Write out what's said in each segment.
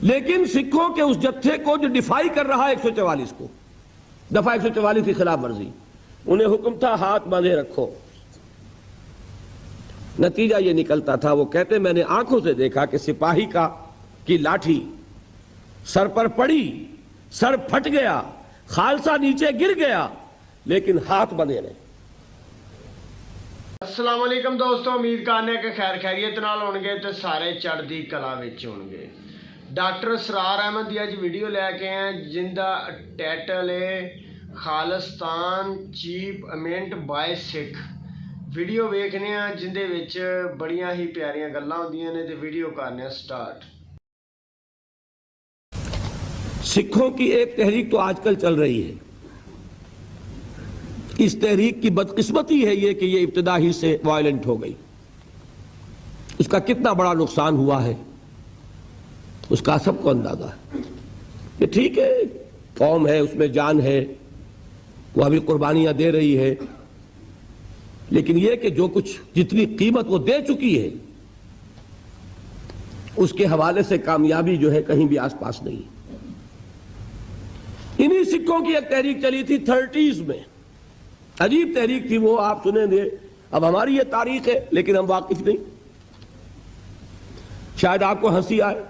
لیکن سکھوں کے اس جتھے کو جو ڈیفائی کر رہا ہے 144 کو، دفعہ 144 کی خلاف ورزی، انہیں حکم تھا ہاتھ باندھے رکھو۔ نتیجہ یہ نکلتا تھا، وہ کہتے میں نے آنکھوں سے دیکھا کہ سپاہی کی لاٹھی سر پر پڑی، سر پھٹ گیا، خالصہ نیچے گر گیا، لیکن ہاتھ بندھے رہے۔ السلام علیکم دوستو، امید کرنے کہ خیر خیریت نال ہون گے تے سارے چڑھدی کلا وچ ہون گے۔ ڈاکٹر اسرار احمد دی اج ویڈیو لے کے ہیں جن دا ٹائٹل ہے خالستان چیف امنٹ بائی سکھ۔ ویڈیو ویکھنے ہیں جن دے وچ بڑیاں ہی پیاریاں گلاں ہوندیاں نے تے ویڈیو کرنے ہیں سٹارٹ۔ سکھوں کی ایک تحریک تو آج کل چل رہی ہے، اس تحریک کی بدقسمتی ہے یہ کہ یہ ابتدا ہی سے وائلنٹ ہو گئی۔ اس کا کتنا بڑا نقصان ہوا ہے اس کا سب کو اندازہ ہے کہ ٹھیک ہے قوم ہے، اس میں جان ہے، وہ ابھی قربانیاں دے رہی ہے، لیکن یہ کہ جو کچھ جتنی قیمت وہ دے چکی ہے اس کے حوالے سے کامیابی جو ہے کہیں بھی آس پاس نہیں۔ انہی سکھوں کی ایک تحریک چلی تھی 30s میں، عجیب تحریک تھی وہ، آپ سنیں گے۔ اب ہماری یہ تاریخ ہے لیکن ہم واقف نہیں، شاید آپ کو ہنسی آئے۔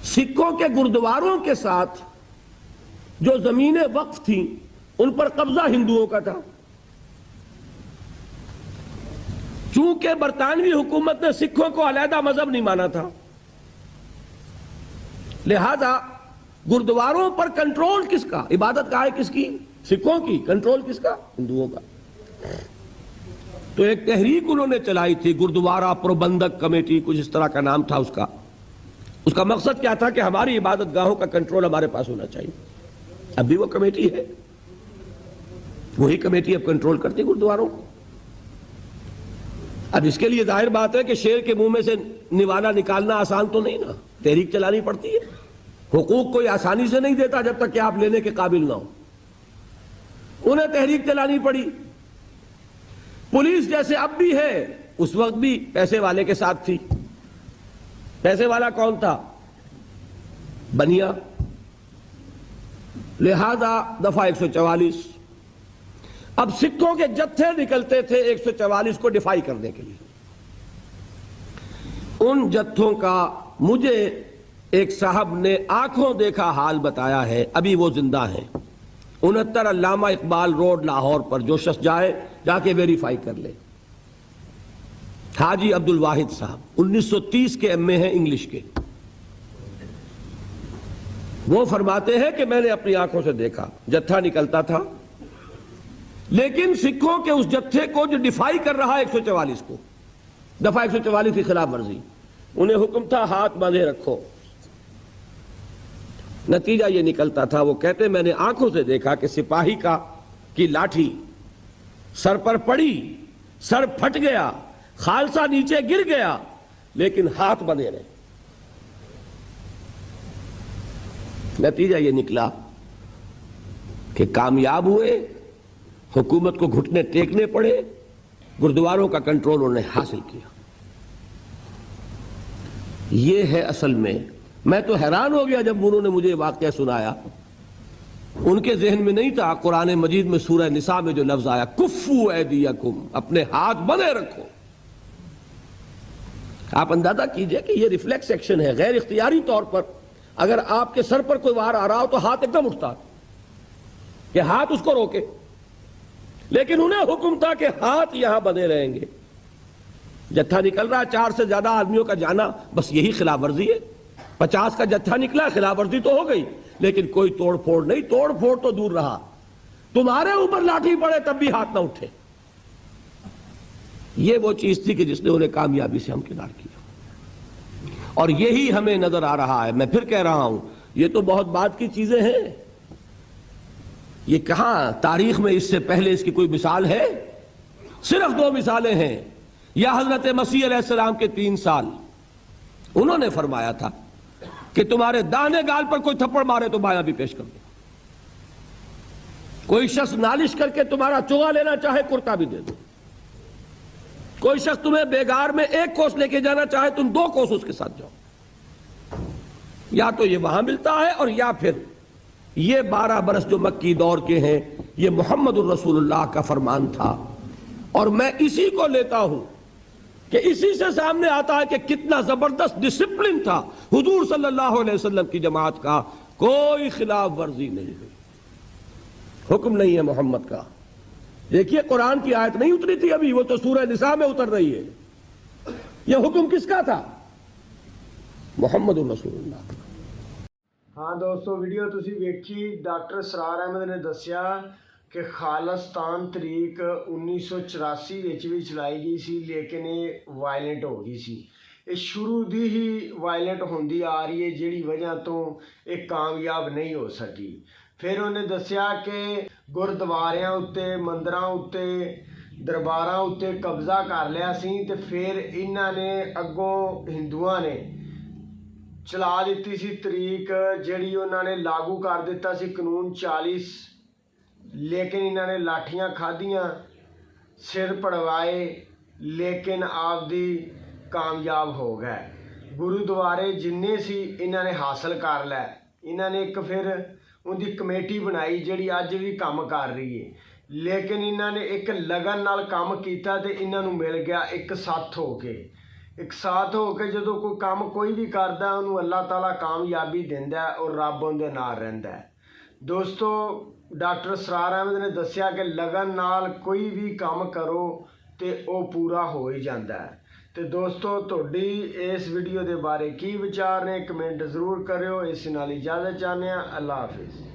سکھوں کے گردواروں کے ساتھ جو زمینیں وقف تھیں ان پر قبضہ ہندوؤں کا تھا۔ چونکہ برطانوی حکومت نے سکھوں کو علیحدہ مذہب نہیں مانا تھا، لہذا گردواروں پر کنٹرول کس کا؟ عبادت کا ہے کس کی؟ سکھوں کی۔ کنٹرول کس کا؟ ہندوؤں کا۔ تو ایک تحریک انہوں نے چلائی تھی، گردوارہ پربندھک کمیٹی، کچھ اس طرح کا نام تھا اس کا مقصد کیا تھا کہ ہماری عبادت گاہوں کا کنٹرول ہمارے پاس ہونا چاہیے۔ اب بھی وہ کمیٹی ہے، وہی کمیٹی اب کنٹرول کرتی گردواروں کو۔ اب اس کے لیے ظاہر بات ہے کہ شیر کے منہ میں سے نوالا نکالنا آسان تو نہیں نا، تحریک چلانی پڑتی ہے۔ حقوق کوئی آسانی سے نہیں دیتا جب تک کہ آپ لینے کے قابل نہ ہو، انہیں تحریک چلانی پڑی۔ پولیس جیسے اب بھی ہے اس وقت بھی پیسے والے کے ساتھ تھی۔ پیسے والا کون تھا؟ بنیا۔ لہذا دفعہ 144۔ اب سکھوں کے جتھے نکلتے تھے 144 کو ڈیفائی کرنے کے لیے۔ ان جتھوں کا مجھے ایک صاحب نے آنکھوں دیکھا حال بتایا ہے، ابھی وہ زندہ ہیں۔ 69 علامہ اقبال روڈ لاہور پر، جو شخص جائے جا کے ویریفائی کر لے۔ حاجی عبد الواحد صاحب 1930 کے ایم اے ہیں انگلش کے۔ وہ فرماتے ہیں کہ میں نے اپنی آنکھوں سے دیکھا جتھا نکلتا تھا، لیکن سکھوں کے اس جتھے کو جو ڈیفائی کر رہا ہے 144 کو، دفعہ 144 کی خلاف ورزی، انہیں حکم تھا ہاتھ باندھے رکھو۔ نتیجہ یہ نکلتا تھا، وہ کہتے میں نے آنکھوں سے دیکھا کہ سپاہی کی لاٹھی سر پر پڑی، سر پھٹ گیا، خالصہ نیچے گر گیا، لیکن ہاتھ بندھے رہے۔ نتیجہ یہ نکلا کہ کامیاب ہوئے، حکومت کو گھٹنے ٹیکنے پڑے، گردواروں کا کنٹرول انہوں نے حاصل کیا۔ یہ ہے اصل میں تو حیران ہو گیا جب انہوں نے مجھے یہ واقعہ سنایا۔ ان کے ذہن میں نہیں تھا قرآن مجید میں سورہ نساء میں جو لفظ آیا کفو ایدیکم، اپنے ہاتھ بندھے رکھو۔ آپ اندازہ کیجئے کہ یہ ریفلیکس ایکشن ہے، غیر اختیاری طور پر اگر آپ کے سر پر کوئی وار آ رہا ہو تو ہاتھ ایک دم اٹھتا کہ ہاتھ اس کو روکے، لیکن انہیں حکم تھا کہ ہاتھ یہاں بندھے رہیں گے۔ جتھا نکل رہا 4 سے زیادہ آدمیوں کا جانا، بس یہی خلاف ورزی ہے۔ 50 کا جتھا نکلا، خلاف ورزی تو ہو گئی لیکن کوئی توڑ پھوڑ نہیں۔ توڑ پھوڑ تو دور رہا، تمہارے اوپر لاٹھی پڑے تب بھی ہاتھ نہ اٹھے۔ یہ وہ چیز تھی کہ جس نے انہیں کامیابی سے ہمکنار کیا، اور یہی ہمیں نظر آ رہا ہے۔ میں پھر کہہ رہا ہوں، یہ تو بہت بعد کی چیزیں ہیں، یہ کہاں تاریخ میں اس سے پہلے اس کی کوئی مثال ہے؟ صرف 2 مثالیں ہیں۔ یا حضرت مسیح علیہ السلام کے 3 سال، انہوں نے فرمایا تھا کہ تمہارے داہنے گال پر کوئی تھپڑ مارے تو بایاں بھی پیش کر دو۔ کوئی شخص نالش کر کے تمہارا چوغا لینا چاہے کرتا بھی دے دو۔ کوئی شخص تمہیں بیگار میں 1 کوس لے کے جانا چاہے تم 2 کوس اس کے ساتھ جاؤ۔ یا تو یہ وہاں ملتا ہے اور یا پھر یہ 12 برس جو مکی دور کے ہیں یہ محمد الرسول اللہ کا فرمان تھا، اور میں اسی کو لیتا ہوں کہ اسی سے سامنے آتا ہے کہ کتنا زبردست ڈسپلن تھا حضور صلی اللہ علیہ وسلم کی جماعت کا، کوئی خلاف ورزی نہیں ہوئی، حکم نہیں ہے محمد کا۔ دیکھیے قرآن کی آیت نہیں اتری تھی ابھی، وہ تو سورہ نساء میں اتر رہی ہے۔ یہ حکم کس کا تھا؟ محمد الرسول اللہ۔ ਹਾਂ ਦੋਸਤੋ, ਵੀਡੀਓ ਤੁਸੀਂ ਵੇਖੀ। ਡਾਕਟਰ ਸਰਾਰ ਅਹਿਮਦ ਨੇ ਦੱਸਿਆ ਕਿ ਖਾਲਿਸਤਾਨ ਤਰੀਕ 1984 ਵਿੱਚ ਵੀ ਚਲਾਈ ਗਈ ਸੀ, ਲੇਕਿਨ ਇਹ ਵਾਇਲੈਂਟ ਹੋ ਗਈ ਸੀ। ਇਹ ਸ਼ੁਰੂ ਦੀ ਹੀ ਵਾਇਲੈਂਟ ਹੁੰਦੀ ਆ ਰਹੀ ਹੈ, ਜਿਹੜੀ ਵਜ੍ਹਾ ਤੋਂ ਇਹ ਕਾਮਯਾਬ ਨਹੀਂ ਹੋ ਸਕੀ। ਫਿਰ ਉਹਨੇ ਦੱਸਿਆ ਕਿ ਗੁਰਦੁਆਰਿਆਂ ਉੱਤੇ, ਮੰਦਰਾਂ ਉੱਤੇ, ਦਰਬਾਰਾਂ ਉੱਤੇ ਕਬਜ਼ਾ ਕਰ ਲਿਆ ਸੀ, ਤੇ ਫਿਰ ਇਹਨਾਂ ਨੇ ਅੱਗੋਂ ਹਿੰਦੂਆਂ ਨੇ ਚਲਾ ਦਿੱਤੀ ਸੀ ਤਰੀਕ, ਜਿਹੜੀ ਉਹਨਾਂ ਨੇ ਲਾਗੂ ਕਰ ਦਿੱਤਾ ਸੀ ਕਾਨੂੰਨ 40, ਲੇਕਿਨ ਇਹਨਾਂ ਨੇ ਲਾਠੀਆਂ ਖਾਧੀਆਂ, ਸਿਰ ਪੜਵਾਏ, ਲੇਕਿਨ ਆਪਦੀ ਕਾਮਯਾਬ ਹੋ ਗਏ। ਗੁਰਦੁਆਰੇ ਜਿੰਨੇ ਸੀ ਇਹਨਾਂ ਨੇ ਹਾਸਲ ਕਰ ਲੈ। ਇਹਨਾਂ ਨੇ ਇੱਕ ਫਿਰ ਉਹਦੀ ਕਮੇਟੀ ਬਣਾਈ ਜਿਹੜੀ ਅੱਜ ਵੀ ਕੰਮ ਕਰ ਰਹੀ ਹੈ, ਲੇਕਿਨ ਇਹਨਾਂ ਨੇ ਇੱਕ ਲਗਨ ਨਾਲ ਕੰਮ ਕੀਤਾ ਤੇ ਇਹਨਾਂ ਨੂੰ ਮਿਲ ਗਿਆ ਇੱਕ ਸਾਥ ਹੋ ਕੇ। ਇੱਕ ਸਾਥ ਹੋ ਕੇ ਜਦੋਂ ਕੋਈ ਕੰਮ ਕੋਈ ਵੀ ਕਰਦਾ ਉਹਨੂੰ ਅੱਲਾਹ ਤਾਲਾ ਕਾਮਯਾਬੀ ਦਿੰਦਾ ਔਰ ਰੱਬ ਉਹਦੇ ਨਾਲ ਰਹਿੰਦਾ ਹੈ। ਦੋਸਤੋ, ਡਾਕਟਰ ਸਰਾਰ ਅਹਿਮਦ ਨੇ ਦੱਸਿਆ ਕਿ ਲਗਨ ਨਾਲ ਕੋਈ ਵੀ ਕੰਮ ਕਰੋ ਤੇ ਉਹ ਪੂਰਾ ਹੋ ਹੀ ਜਾਂਦਾ ਹੈ। ਤੇ ਦੋਸਤੋ, ਤੁਹਾਡੀ ਇਸ ਵੀਡੀਓ ਦੇ ਬਾਰੇ ਕੀ ਵਿਚਾਰ ਨੇ, ਕਮੈਂਟ ਜ਼ਰੂਰ ਕਰਿਓ। ਇਸ ਨਾਲ ਇਜਾਜ਼ਤ ਚਾਹੁੰਦੇ ਹਾਂ। ਅੱਲਾਹ ਹਾਫਿਜ਼।